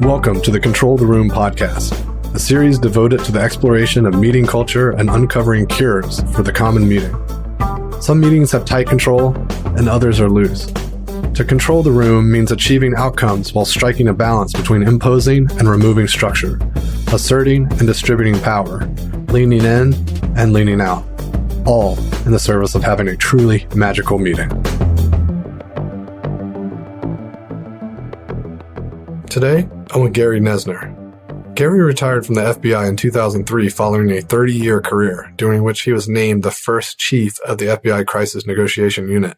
Welcome to the Control the Room podcast, a series devoted to the exploration of meeting culture and uncovering cures for the common meeting. Some meetings have tight control and others are loose. To control the room means achieving outcomes while striking a balance between imposing and removing structure, asserting and distributing power, leaning in and leaning out, all in the service of having a truly magical meeting. Today, I'm with Gary Noesner. Gary retired from the FBI in 2003 following a 30-year career, during which he was named the first chief of the FBI Crisis Negotiation Unit.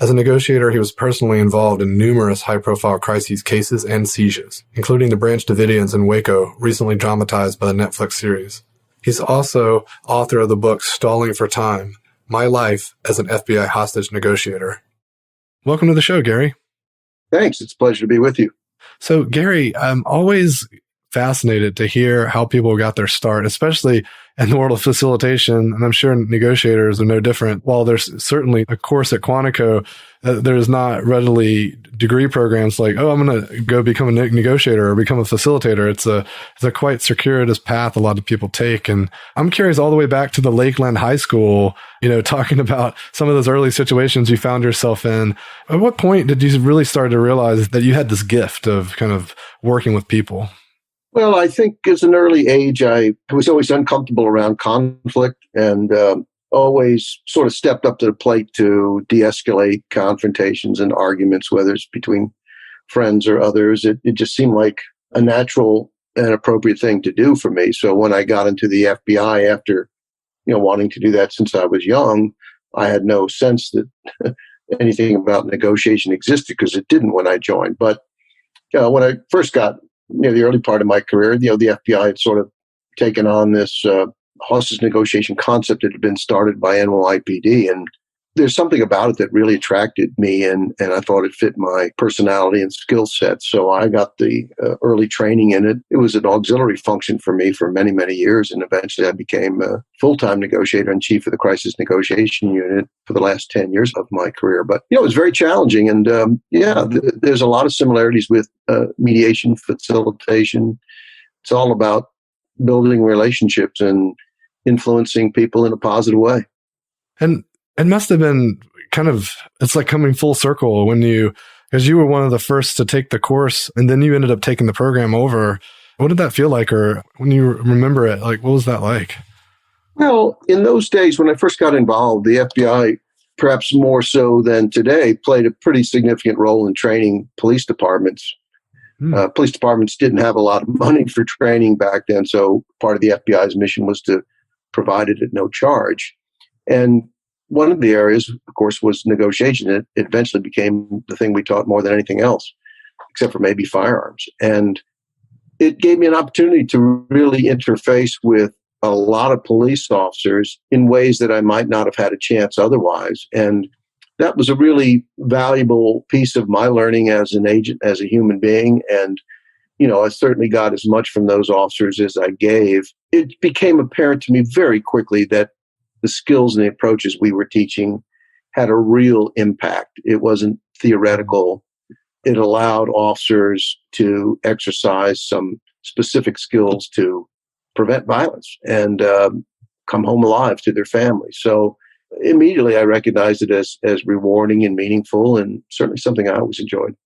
As a negotiator, he was personally involved in numerous high-profile crises cases and sieges, including the Branch Davidians in Waco, recently dramatized by the Netflix series. He's also author of the book Stalling for Time, My Life as an FBI Hostage Negotiator. Welcome to the show, Gary. Thanks. It's a pleasure to be with you. So, Gary, I'm always fascinated to hear how people got their start, especially in the world of facilitation. And I'm sure negotiators are no different. While there's certainly a course at Quantico, there's not readily degree programs like, oh, I'm going to go become a negotiator or become a facilitator. It's a quite circuitous path a lot of people take. And I'm curious all the way back to the Lakeland High School, talking about some of those early situations you found yourself in. At what point did you really start to realize that you had this gift of kind of working with people? Well, I think as an early age, I was always uncomfortable around conflict and always sort of stepped up to the plate to de-escalate confrontations and arguments, whether it's between friends or others. It just seemed like a natural and appropriate thing to do for me. So when I got into the FBI after, wanting to do that since I was young, I had no sense that anything about negotiation existed because it didn't when I joined. But when I first got the early part of my career, the FBI had sort of taken on this hostage negotiation concept that had been started by NYPD. And there's something about it that really attracted me, and I thought it fit my personality and skill set. So I got the early training in it. It was an auxiliary function for me for many, many years. And eventually I became a full-time negotiator and chief of the Crisis Negotiation Unit for the last 10 years of my career. But, it was very challenging. And there's a lot of similarities with mediation, facilitation. It's all about building relationships and influencing people in a positive way. And it must have been it's like coming full circle because you were one of the first to take the course and then you ended up taking the program over. What did that feel like? Or when you remember it, what was that like? Well, in those days when I first got involved, the FBI, perhaps more so than today, played a pretty significant role in training police departments. Police departments didn't have a lot of money for training back then. So part of the FBI's mission was to provide it at no charge. And one of the areas, of course, was negotiation. It eventually became the thing we taught more than anything else, except for maybe firearms. And it gave me an opportunity to really interface with a lot of police officers in ways that I might not have had a chance otherwise. And that was a really valuable piece of my learning as an agent, as a human being. And, I certainly got as much from those officers as I gave. It became apparent to me very quickly that the skills and the approaches we were teaching had a real impact. It wasn't theoretical. It allowed officers to exercise some specific skills to prevent violence and come home alive to their families. So immediately I recognized it as rewarding and meaningful, and certainly something I always enjoyed.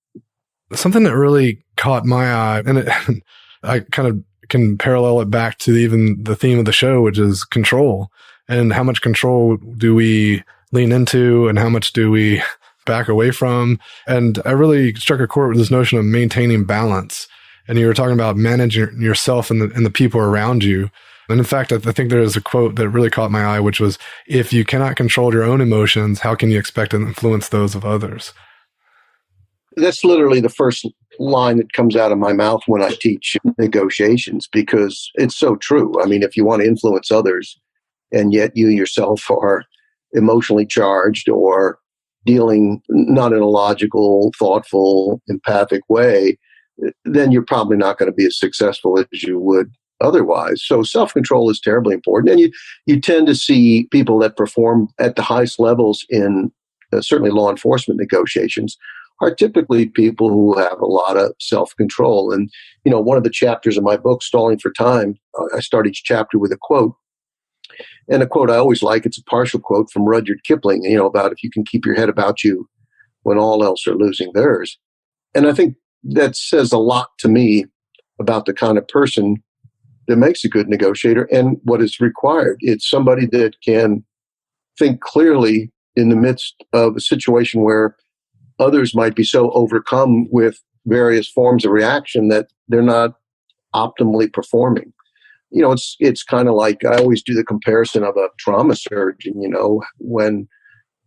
Something that really caught my eye, and I kind of can parallel it back to even the theme of the show, which is control. And how much control do we lean into and how much do we back away from? And I really struck a chord with this notion of maintaining balance. And you were talking about managing yourself and the people around you. And in fact, I think there is a quote that really caught my eye, which was, if you cannot control your own emotions, how can you expect to influence those of others? That's literally the first line that comes out of my mouth when I teach negotiations, because it's so true. I mean, if you want to influence others, and yet you yourself are emotionally charged or dealing not in a logical, thoughtful, empathic way, then you're probably not going to be as successful as you would otherwise. So self-control is terribly important. And you tend to see people that perform at the highest levels in certainly law enforcement negotiations are typically people who have a lot of self-control. And, one of the chapters of my book, Stalling for Time, I start each chapter with a quote. And a quote I always like, it's a partial quote from Rudyard Kipling, about if you can keep your head about you when all else are losing theirs. And I think that says a lot to me about the kind of person that makes a good negotiator and what is required. It's somebody that can think clearly in the midst of a situation where others might be so overcome with various forms of reaction that they're not optimally performing. It's kind of like, I always do the comparison of a trauma surgeon. When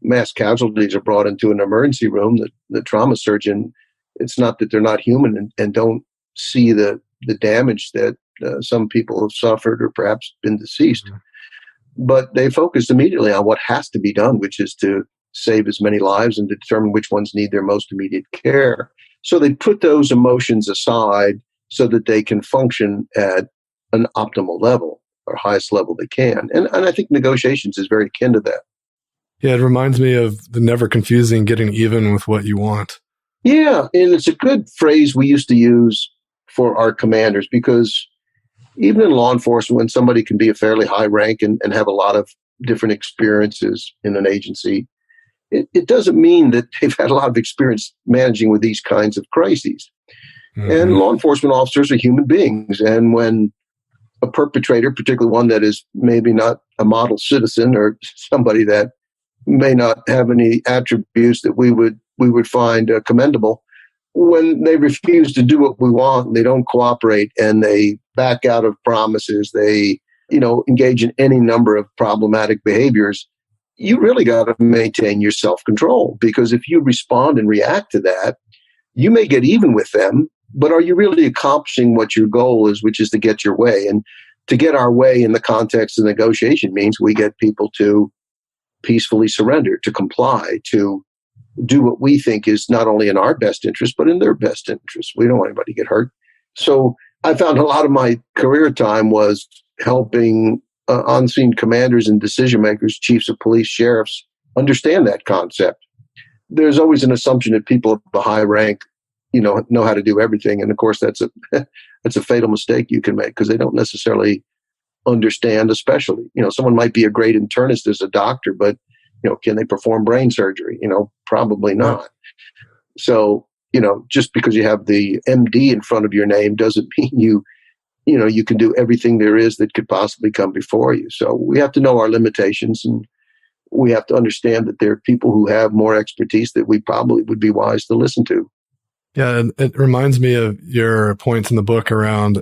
mass casualties are brought into an emergency room, the trauma surgeon, it's not that they're not human and don't see the damage that some people have suffered or perhaps been deceased. Mm-hmm. But they focus immediately on what has to be done, which is to save as many lives and to determine which ones need their most immediate care. So they put those emotions aside so that they can function at an optimal level, or highest level they can. And I think negotiations is very akin to that. Yeah, it reminds me of the never confusing getting even with what you want. Yeah, and it's a good phrase we used to use for our commanders, because even in law enforcement, when somebody can be a fairly high rank and have a lot of different experiences in an agency, it doesn't mean that they've had a lot of experience managing with these kinds of crises. Mm-hmm. And law enforcement officers are human beings. And when a perpetrator, particularly one that is maybe not a model citizen or somebody that may not have any attributes that we would find commendable, when they refuse to do what we want, they don't cooperate, and they back out of promises, they engage in any number of problematic behaviors, you really got to maintain your self-control, because if you respond and react to that, you may get even with them, but are you really accomplishing what your goal is, which is to get your way? And to get our way in the context of negotiation means we get people to peacefully surrender, to comply, to do what we think is not only in our best interest, but in their best interest. We don't want anybody to get hurt. So I found a lot of my career time was helping on-scene commanders and decision makers, chiefs of police, sheriffs, understand that concept. There's always an assumption that people of a high rank, know how to do everything. And of course, that's a fatal mistake you can make, because they don't necessarily understand a specialty. Someone might be a great internist as a doctor, but can they perform brain surgery? Probably not. So, just because you have the MD in front of your name doesn't mean you can do everything there is that could possibly come before you. So we have to know our limitations, and we have to understand that there are people who have more expertise that we probably would be wise to listen to. Yeah, and it reminds me of your points in the book around,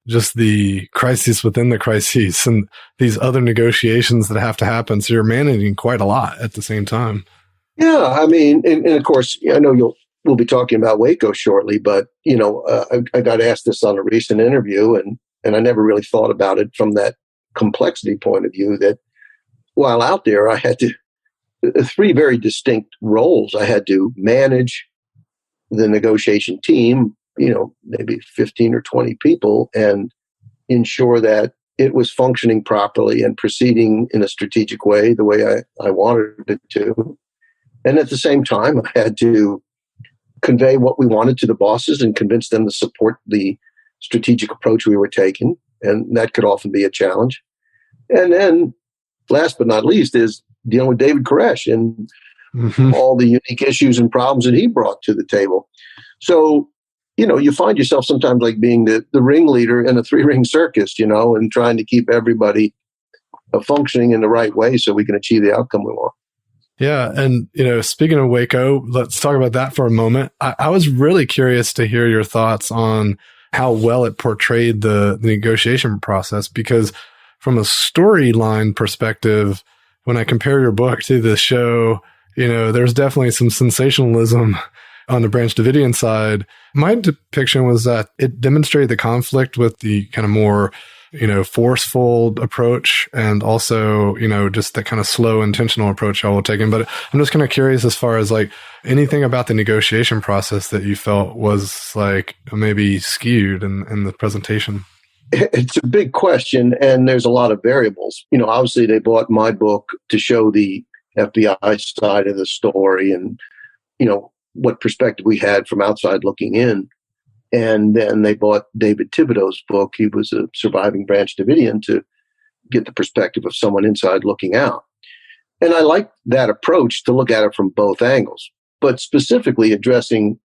just the crises within the crises and these other negotiations that have to happen. So you're managing quite a lot at the same time. Yeah, I mean, and of course, I know we'll be talking about Waco shortly, but I got asked this on a recent interview, and I never really thought about it from that complexity point of view. That while out there, I had three very distinct roles. I had to manage the negotiation team, maybe 15 or 20 people, and ensure that it was functioning properly and proceeding in a strategic way, the way I wanted it to. And at the same time, I had to convey what we wanted to the bosses and convince them to support the strategic approach we were taking. And that could often be a challenge. And then last but not least is dealing with David Koresh and all the unique issues and problems that he brought to the table. So, you find yourself sometimes like being the ringleader in a 3-ring circus, and trying to keep everybody functioning in the right way so we can achieve the outcome we want. Yeah. And, speaking of Waco, let's talk about that for a moment. I was really curious to hear your thoughts on how well it portrayed the negotiation process, because from a storyline perspective, when I compare your book to the show, there's definitely some sensationalism on the Branch Davidian side. My depiction was that it demonstrated the conflict with the kind of more, forceful approach, and also, just the kind of slow, intentional approach I will take in. But I'm just kind of curious as far as like anything about the negotiation process that you felt was like maybe skewed in the presentation. It's a big question, and there's a lot of variables. Obviously they bought my book to show the FBI side of the story, and what perspective we had from outside looking in. And then they bought David Thibodeau's book. He was a surviving Branch Davidian, to get the perspective of someone inside looking out. And I like that approach, to look at it from both angles. But specifically addressing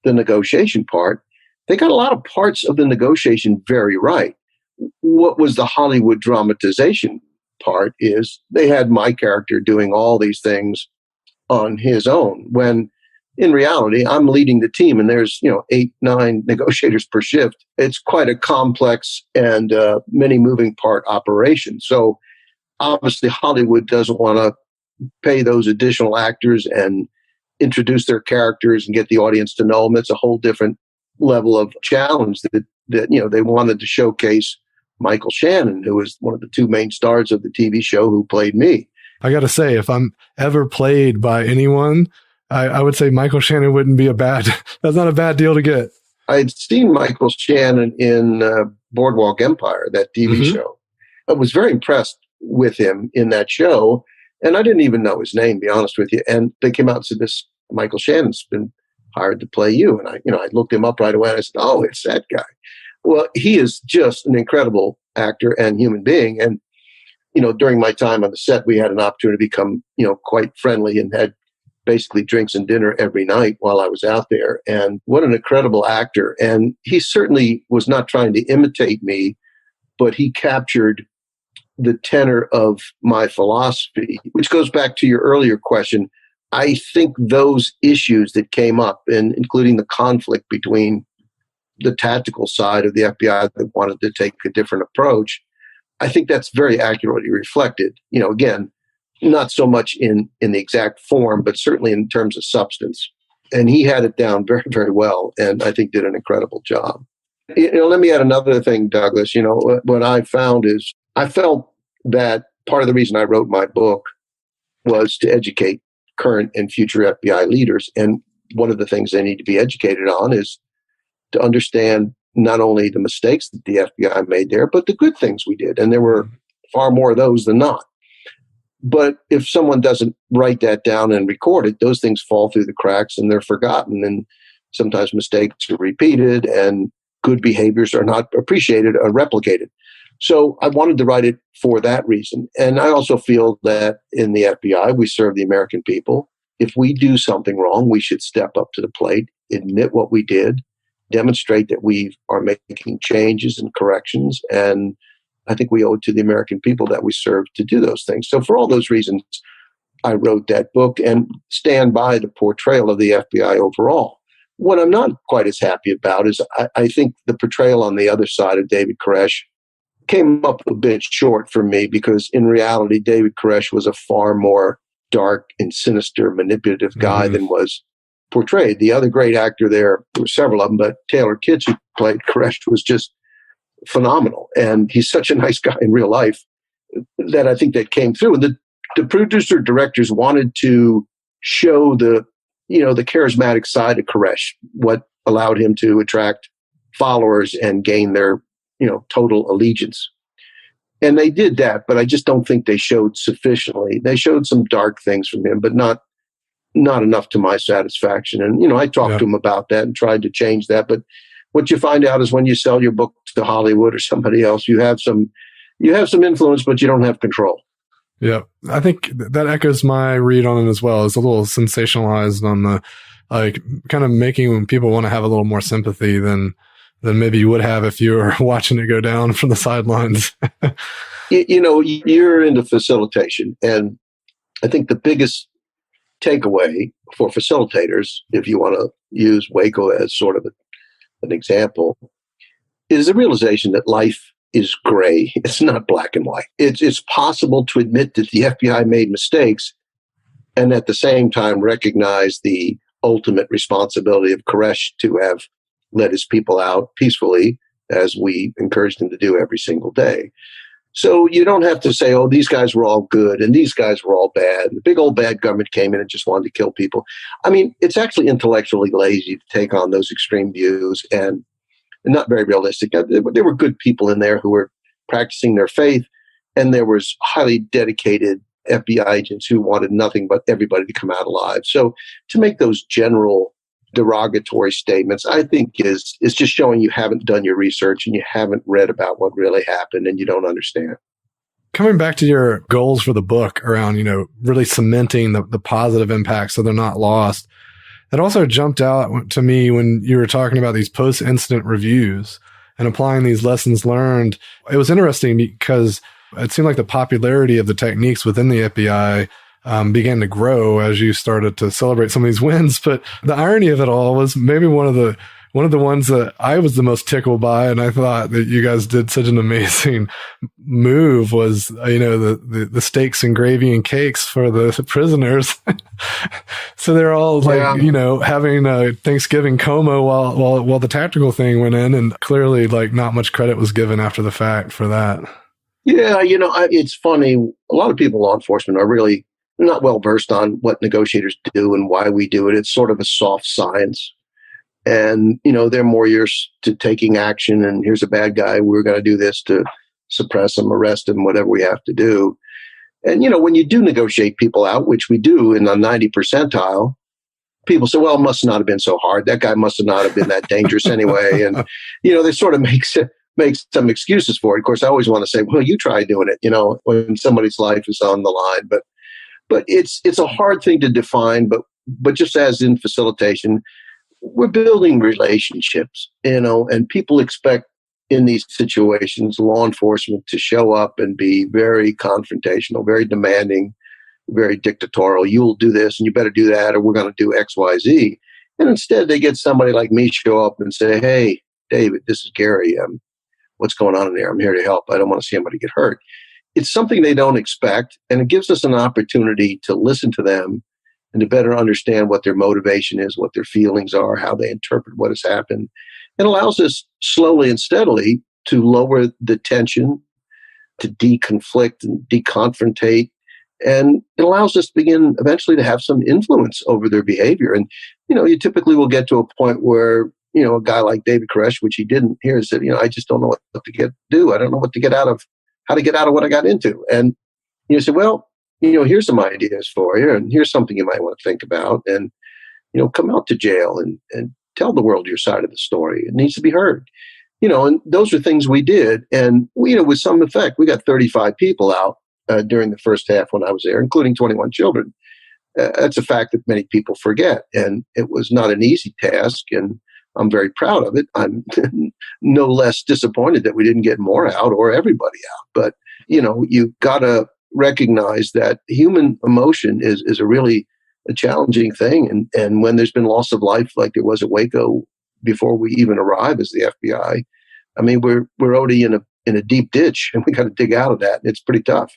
the negotiation part, they got a lot of parts of the negotiation very right. What was the Hollywood dramatization part is they had my character doing all these things on his own, when in reality, I'm leading the team, and there's 8, 9 negotiators per shift. It's quite a complex and many moving part operation. So obviously, Hollywood doesn't want to pay those additional actors and introduce their characters and get the audience to know them. It's a whole different level of challenge that they wanted to showcase Michael Shannon, who was one of the 2 main stars of the TV show, who played me. I got to say, if I'm ever played by anyone, I would say Michael Shannon wouldn't be that's not a bad deal to get. I'd seen Michael Shannon in Boardwalk Empire, that TV show. I was very impressed with him in that show, and I didn't even know his name, to be honest with you. And they came out and said, "This Michael Shannon's been hired to play you." And I looked him up right away, and I said, "Oh, it's that guy." Well, he is just an incredible actor and human being. And during my time on the set, we had an opportunity to become quite friendly, and had basically drinks and dinner every night while I was out there. And what an incredible actor. And he certainly was not trying to imitate me, but he captured the tenor of my philosophy, which goes back to your earlier question. I think those issues that came up, and including the conflict between the tactical side of the FBI that wanted to take a different approach, I think that's very accurately reflected. Again, not so much in the exact form, but certainly in terms of substance. And he had it down very, very well, and I think did an incredible job. Let me add another thing, Douglas. What I found is, I felt that part of the reason I wrote my book was to educate current and future FBI leaders. And one of the things they need to be educated on is to understand not only the mistakes that the FBI made there, but the good things we did. And there were far more of those than not. But if someone doesn't write that down and record it, those things fall through the cracks and they're forgotten. And sometimes mistakes are repeated and good behaviors are not appreciated or replicated. So I wanted to write it for that reason. And I also feel that in the FBI, we serve the American people. If we do something wrong, we should step up to the plate, admit what we did, demonstrate that we are making changes and corrections. And I think we owe it to the American people that we serve to do those things. So for all those reasons, I wrote that book and stand by the portrayal of the FBI overall. What I'm not quite as happy about is I think the portrayal on the other side of David Koresh came up a bit short for me, because in reality, David Koresh was a far more dark and sinister, manipulative guy than was portrayed. The other great actor there were several of them, but Taylor Kitsch, who played Koresh, was just phenomenal. And he's such a nice guy in real life that I think that came through. And the producer directors wanted to show the charismatic side of Koresh, what allowed him to attract followers and gain their, total allegiance. And they did that, but I just don't think they showed sufficiently. They showed some dark things from him, but not enough to my satisfaction. And, I talked to him about that and tried to change that. But what you find out is when you sell your book to Hollywood or somebody else, you have some influence, but you don't have control. Yeah. I think that echoes my read on it as well. It's a little sensationalized on the, kind of making people want to have a little more sympathy than maybe you would have if you were watching it go down from the sidelines. You're into facilitation. And I think the biggest takeaway for facilitators, if you want to use Waco as sort of an example, is the realization that life is gray. It's not black and white. It's possible to admit that the FBI made mistakes and at the same time recognize the ultimate responsibility of Koresh to have let his people out peacefully, as we encouraged him to do every single day. So you don't have to say, oh, these guys were all good and these guys were all bad. The big old bad government came in and just wanted to kill people. I mean, it's actually intellectually lazy to take on those extreme views and not very realistic. There were good people in there who were practicing their faith, and there was highly dedicated FBI agents who wanted nothing but everybody to come out alive. So to make those general derogatory statements, I think is just showing you haven't done your research and you haven't read about what really happened and you don't understand. Coming back to your goals for the book around, really cementing the positive impact so they're not lost, it also jumped out to me when you were talking about these post-incident reviews and applying these lessons learned. It was interesting because it seemed like the popularity of the techniques within the FBI began to grow as you started to celebrate some of these wins. But the irony of it all was maybe one of the ones that I was the most tickled by, and I thought that you guys did such an amazing move, was, the steaks and gravy and cakes for the prisoners. So they're all having a Thanksgiving coma while the tactical thing went in, and clearly not much credit was given after the fact for that. Yeah, it's funny. A lot of people in law enforcement are really not well versed on what negotiators do and why we do it. It's sort of a soft science. And, they're more used to taking action, and here's a bad guy. We're going to do this to suppress him, arrest him, whatever we have to do. And, when you do negotiate people out, which we do in the 90 percentile, people say, well, it must not have been so hard. That guy must not have been that dangerous anyway. And, they sort of make some excuses for it. Of course, I always want to say, well, you try doing it, when somebody's life is on the line. But it's a hard thing to define. But just as in facilitation, we're building relationships, and people expect in these situations law enforcement to show up and be very confrontational, very demanding, very dictatorial. You'll do this and you better do that, or we're going to do X, Y, Z. And instead they get somebody like me show up and say, hey, David, this is Gary. What's going on in there? I'm here to help. I don't want to see anybody get hurt. It's something they don't expect, and it gives us an opportunity to listen to them and to better understand what their motivation is, what their feelings are, how they interpret what has happened. It allows us slowly and steadily to lower the tension, to deconflict and deconfrontate. And it allows us to begin eventually to have some influence over their behavior. And, you typically will get to a point where, a guy like David Koresh, which he didn't here, said, I just don't know what to do. I don't know how to get out of what I got into. And you say, well, here's some ideas for you, and here's something you might want to think about. And, come out to jail and tell the world your side of the story. It needs to be heard. And those are things we did. And, with some effect, we got 35 people out during the first half when I was there, including 21 children. That's a fact that many people forget. And it was not an easy task. And I'm very proud of it. I'm no less disappointed that we didn't get more out or everybody out. But, you've got to recognize that human emotion is a really a challenging thing. And when there's been loss of life like there was at Waco before we even arrive as the FBI, I mean, we're already in a deep ditch, and we got to dig out of that. It's pretty tough.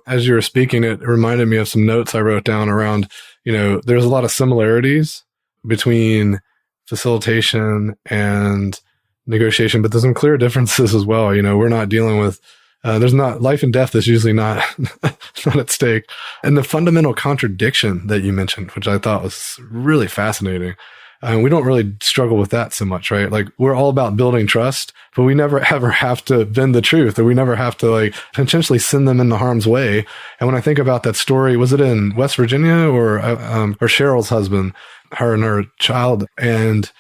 As you were speaking, it reminded me of some notes I wrote down around, there's a lot of similarities between facilitation and negotiation, but there's some clear differences as well. We're not dealing with there's not life and death is usually not at stake. And the fundamental contradiction that you mentioned, which I thought was really fascinating. We don't really struggle with that so much, right? We're all about building trust, but we never ever have to bend the truth, or we never have to potentially send them into harm's way. And when I think about that story, was it in West Virginia or Cheryl's husband, her and her child? And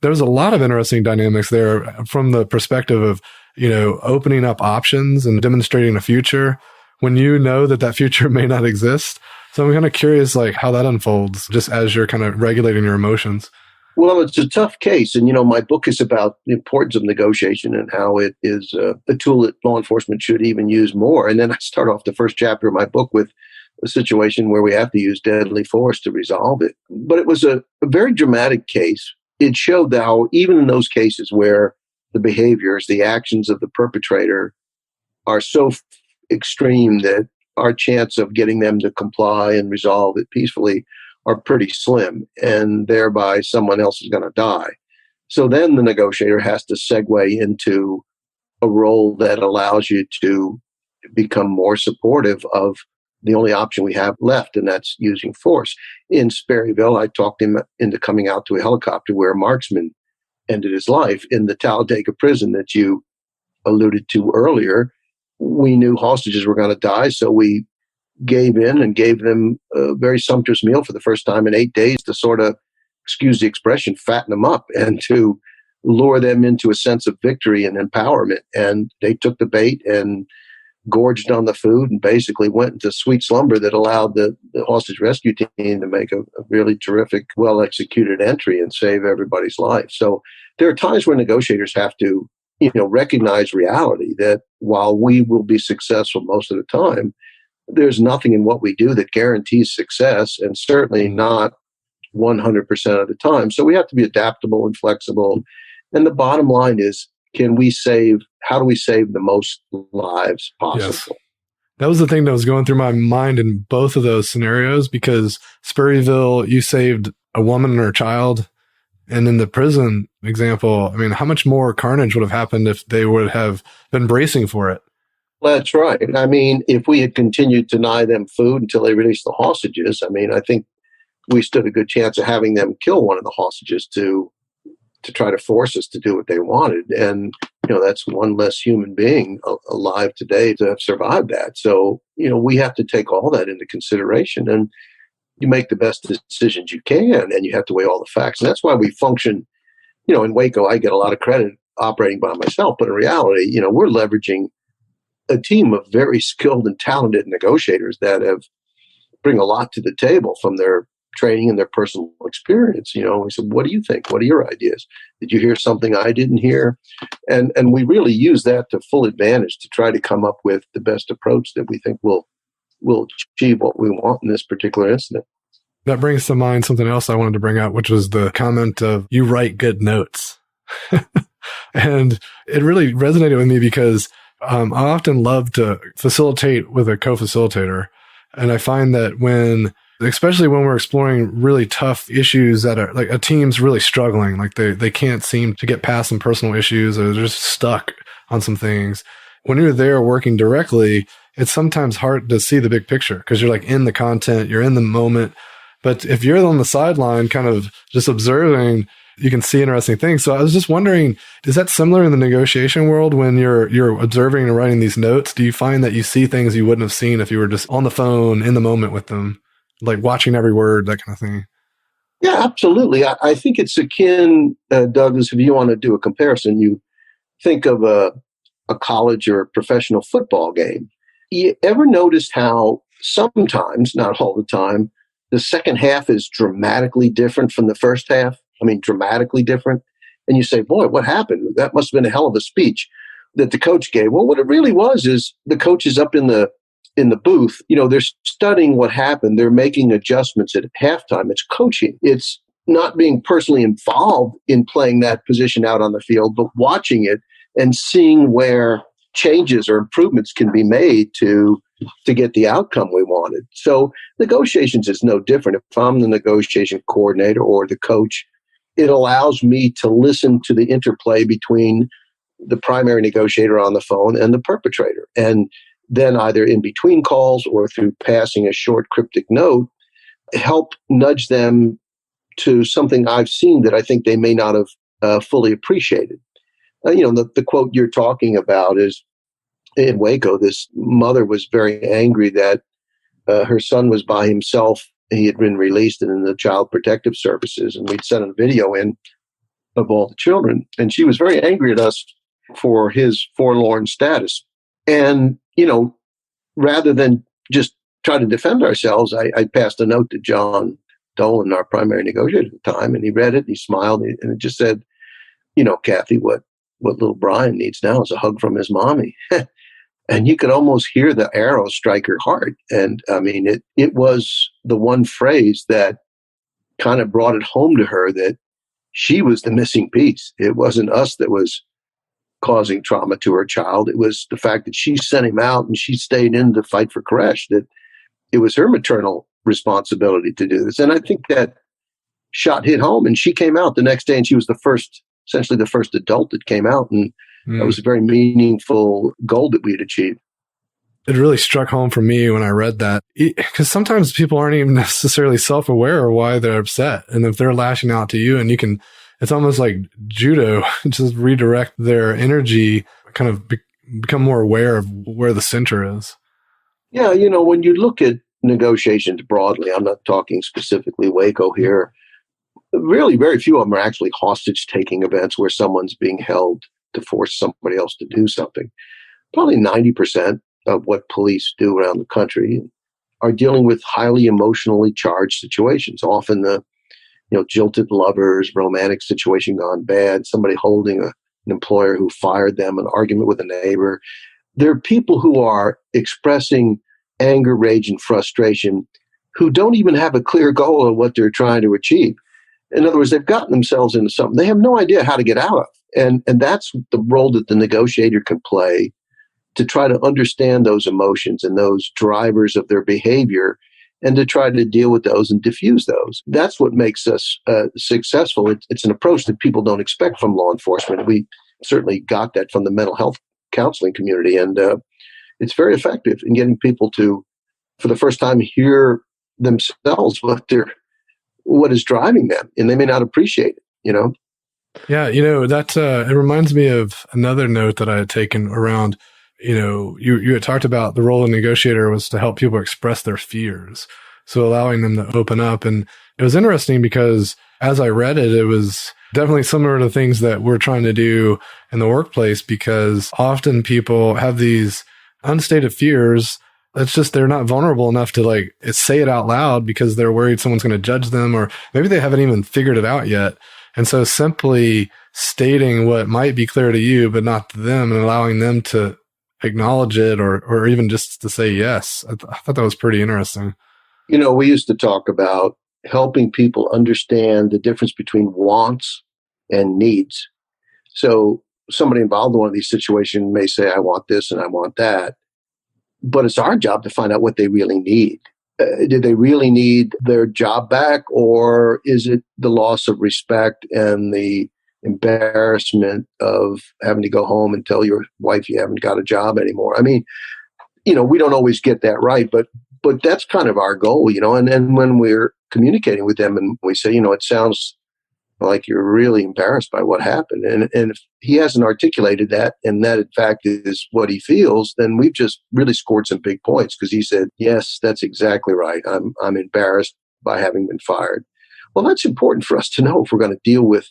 there's a lot of interesting dynamics there from the perspective of, opening up options and demonstrating a future when that future may not exist. So I'm kind of curious, how that unfolds just as you're kind of regulating your emotions. Well, it's a tough case. And, my book is about the importance of negotiation and how it is a tool that law enforcement should even use more. And then I start off the first chapter of my book with a situation where we have to use deadly force to resolve it. But it was a very dramatic case. It showed how even in those cases where the behaviors, the actions of the perpetrator are so extreme that our chance of getting them to comply and resolve it peacefully are pretty slim, and thereby someone else is going to die. So then the negotiator has to segue into a role that allows you to become more supportive of the only option we have left, and that's using force. In Sperryville, I talked him into coming out to a helicopter where a marksman ended his life. In the Talladega prison that you alluded to earlier, we knew hostages were going to die, so we gave in and gave them a very sumptuous meal for the first time in 8 days to sort of excuse the expression, fatten them up and to lure them into a sense of victory and empowerment. And they took the bait and gorged on the food and basically went into sweet slumber that allowed the hostage rescue team to make a really terrific, well-executed entry and save everybody's life. So there are times where negotiators have to, recognize reality that while we will be successful most of the time, there's nothing in what we do that guarantees success, and certainly not 100% of the time. So we have to be adaptable and flexible. And the bottom line is, how do we save the most lives possible? Yes. That was the thing that was going through my mind in both of those scenarios, because Spurryville, you saved a woman and her child. And in the prison example, I mean, how much more carnage would have happened if they would have been bracing for it? That's right. I mean, if we had continued to deny them food until they released the hostages, I mean, I think we stood a good chance of having them kill one of the hostages to try to force us to do what they wanted. And, that's one less human being alive today to have survived that. So, we have to take all that into consideration, and you make the best decisions you can, and you have to weigh all the facts. And that's why we function, in Waco, I get a lot of credit operating by myself, but in reality, we're leveraging a team of very skilled and talented negotiators that bring a lot to the table from their training and their personal experience. We said, what do you think? What are your ideas? Did you hear something I didn't hear? And we really use that to full advantage to try to come up with the best approach that we think will achieve what we want in this particular incident. That brings to mind something else I wanted to bring up, which was the comment of, you write good notes. And it really resonated with me because I often love to facilitate with a co-facilitator. And I find that especially when we're exploring really tough issues that are like a team's really struggling, like they can't seem to get past some personal issues, or they're just stuck on some things. When you're there working directly, it's sometimes hard to see the big picture because you're like in the content, you're in the moment. But if you're on the sideline kind of just observing, you can see interesting things. So I was just wondering, is that similar in the negotiation world when you're observing and writing these notes? Do you find that you see things you wouldn't have seen if you were just on the phone in the moment with them, like watching every word, that kind of thing? Yeah, absolutely. I think it's akin, Douglas, if you want to do a comparison, you think of a college or a professional football game. You ever noticed how sometimes, not all the time, the second half is dramatically different from the first half? I mean, dramatically different. And you say, boy, what happened? That must have been a hell of a speech that the coach gave. Well, what it really was is the coach is up in the booth. They're studying what happened. They're making adjustments at halftime. It's coaching. It's not being personally involved in playing that position out on the field, but watching it and seeing where changes or improvements can be made to get the outcome we wanted. So negotiations is no different. If I'm the negotiation coordinator or the coach, it allows me to listen to the interplay between the primary negotiator on the phone and the perpetrator. And then either in between calls or through passing a short cryptic note, help nudge them to something I've seen that I think they may not have fully appreciated. The quote you're talking about is in Waco, this mother was very angry that her son was by himself. He had been released in the Child Protective Services, and we'd sent a video in of all the children. And she was very angry at us for his forlorn status. And, rather than just try to defend ourselves, I passed a note to John Dolan, our primary negotiator at the time, and he read it, and he smiled, and it just said, Kathy, what little Brian needs now is a hug from his mommy. And you could almost hear the arrow strike her heart. And I mean, it was the one phrase that kind of brought it home to her that she was the missing piece. It wasn't us that was causing trauma to her child. It was the fact that she sent him out and she stayed in to fight for Koresh, that it was her maternal responsibility to do this. And I think that shot hit home, and she came out the next day, and she was essentially the first adult that came out. And that was a very meaningful goal that we had achieved. It really struck home for me when I read that, because sometimes people aren't even necessarily self-aware of why they're upset. And if they're lashing out to you, and it's almost like judo, just redirect their energy, kind of become more aware of where the center is. Yeah, when you look at negotiations broadly, I'm not talking specifically Waco here, Really, very few of them are actually hostage-taking events where someone's being held to force somebody else to do something. Probably 90% of what police do around the country are dealing with highly emotionally charged situations. Often the jilted lovers, romantic situation gone bad, somebody holding an employer who fired them, an argument with a neighbor. There are people who are expressing anger, rage, and frustration who don't even have a clear goal of what they're trying to achieve. In other words, they've gotten themselves into something they have no idea how to get out of. And that's the role that the negotiator can play, to try to understand those emotions and those drivers of their behavior, and to try to deal with those and diffuse those. That's what makes us successful. It's an approach that people don't expect from law enforcement. We certainly got that from the mental health counseling community, and it's very effective in getting people to, for the first time, hear themselves what is driving them, and they may not appreciate it. Yeah, that it reminds me of another note that I had taken around. You had talked about the role of negotiator was to help people express their fears. So allowing them to open up. And it was interesting because as I read it, it was definitely similar to things that we're trying to do in the workplace, because often people have these unstated fears. It's just they're not vulnerable enough to say it out loud because they're worried someone's going to judge them, or maybe they haven't even figured it out yet. And so simply stating what might be clear to you, but not to them, and allowing them to acknowledge it or even just to say yes. I thought that was pretty interesting. We used to talk about helping people understand the difference between wants and needs. So somebody involved in one of these situations may say, I want this and I want that. But it's our job to find out what they really need. Do they really need their job back, or is it the loss of respect and the embarrassment of having to go home and tell your wife you haven't got a job anymore? I mean, we don't always get that right, but that's kind of our goal, and when we're communicating with them and we say, it sounds like you're really embarrassed by what happened. And if he hasn't articulated that, and that in fact is what he feels, then we've just really scored some big points, because he said, yes, that's exactly right. I'm embarrassed by having been fired. Well, that's important for us to know if we're going to deal with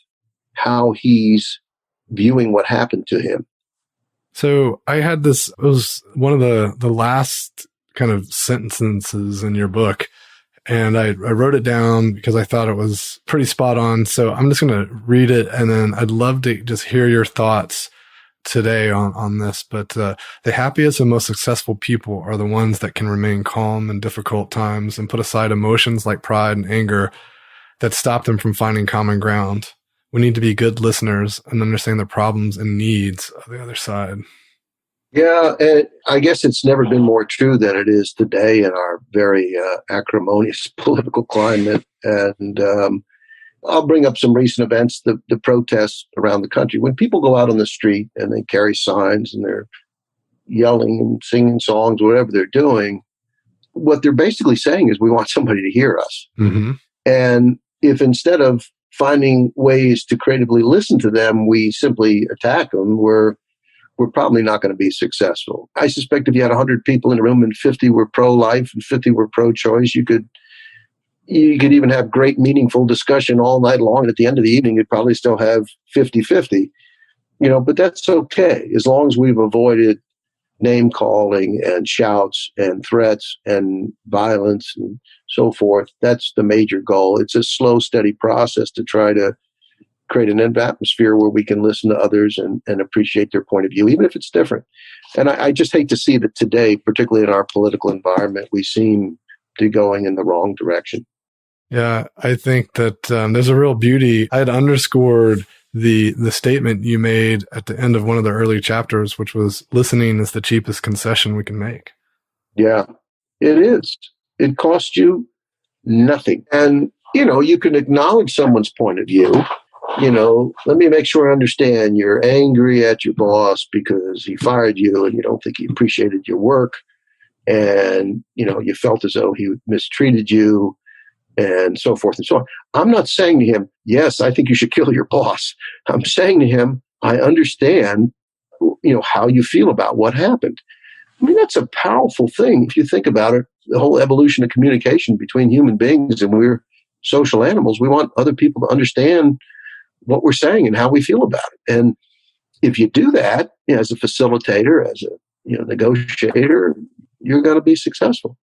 how he's viewing what happened to him. So I had this, it was one of the last kind of sentences in your book, and I wrote it down because I thought it was pretty spot on. So I'm just going to read it, and then I'd love to just hear your thoughts today on this. But the happiest and most successful people are the ones that can remain calm in difficult times and put aside emotions like pride and anger that stop them from finding common ground. We need to be good listeners and understand the problems and needs of the other side. Yeah, and I guess it's never been more true than it is today in our very acrimonious political climate. And I'll bring up some recent events, the protests around the country. When people go out on the street and they carry signs and they're yelling and singing songs, whatever they're doing, what they're basically saying is, we want somebody to hear us. Mm-hmm. And if instead of finding ways to creatively listen to them, we simply attack them, we're probably not going to be successful. I suspect if you had 100 people in a room and 50 were pro-life and 50 were pro-choice, you could even have great, meaningful discussion all night long. And at the end of the evening, you'd probably still have 50-50. But that's okay, as long as we've avoided name calling and shouts and threats and violence and so forth. That's the major goal. It's a slow, steady process to try to create an atmosphere where we can listen to others and appreciate their point of view, even if it's different. And I just hate to see that today, particularly in our political environment, we seem to be going in the wrong direction. Yeah, I think that there's a real beauty. I had underscored the statement you made at the end of one of the early chapters, which was, listening is the cheapest concession we can make. Yeah, it is. It costs you nothing. And, you can acknowledge someone's point of view. Let me make sure I understand you're angry at your boss because he fired you and you don't think he appreciated your work. And, you felt as though he mistreated you and so forth and so on. I'm not saying to him, yes, I think you should kill your boss. I'm saying to him, I understand, how you feel about what happened. I mean, that's a powerful thing. If you think about it, the whole evolution of communication between human beings, and we're social animals. We want other people to understand what we're saying and how we feel about it. And if you do that, as a facilitator, as a negotiator, you're going to be successful.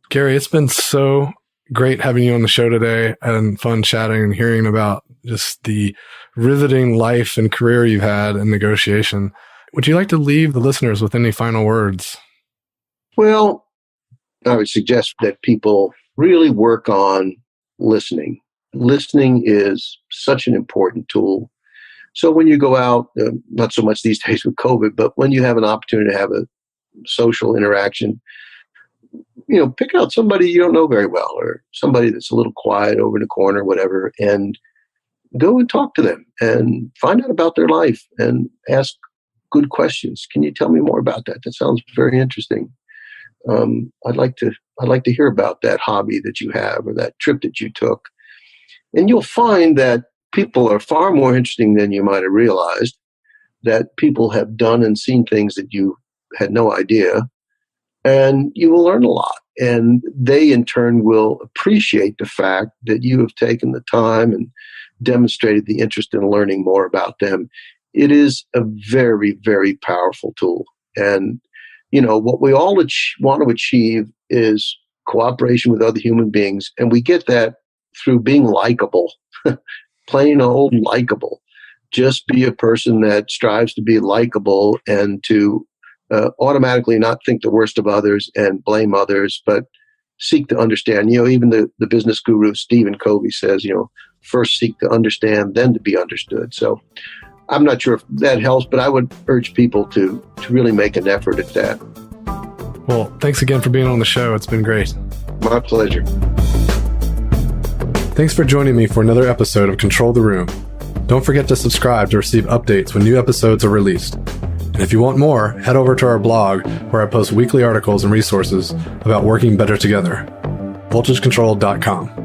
Gary, it's been so great having you on the show today and fun chatting and hearing about just the riveting life and career you've had in negotiation. Would you like to leave the listeners with any final words? Well, I would suggest that people really work on listening. Listening is such an important tool. So when you go out, not so much these days with COVID, but when you have an opportunity to have a social interaction, pick out somebody you don't know very well or somebody that's a little quiet over in the corner, whatever, and go and talk to them and find out about their life and ask good questions. Can you tell me more about that? That sounds very interesting. I'd like to hear about that hobby that you have or that trip that you took. And you'll find that people are far more interesting than you might have realized, that people have done and seen things that you had no idea, and you will learn a lot. And they, in turn, will appreciate the fact that you have taken the time and demonstrated the interest in learning more about them. It is a very, very powerful tool. And, what we all want to achieve is cooperation with other human beings. And we get that through being likable, plain old likable. Just be a person that strives to be likable and to automatically not think the worst of others and blame others, but seek to understand. Even the business guru Stephen Covey says, first seek to understand, then to be understood. So I'm not sure if that helps, but I would urge people to really make an effort at that. Well, thanks again for being on the show. It's been great. My pleasure. Thanks for joining me for another episode of Control the Room. Don't forget to subscribe to receive updates when new episodes are released. And if you want more, head over to our blog where I post weekly articles and resources about working better together. voltagecontrol.com.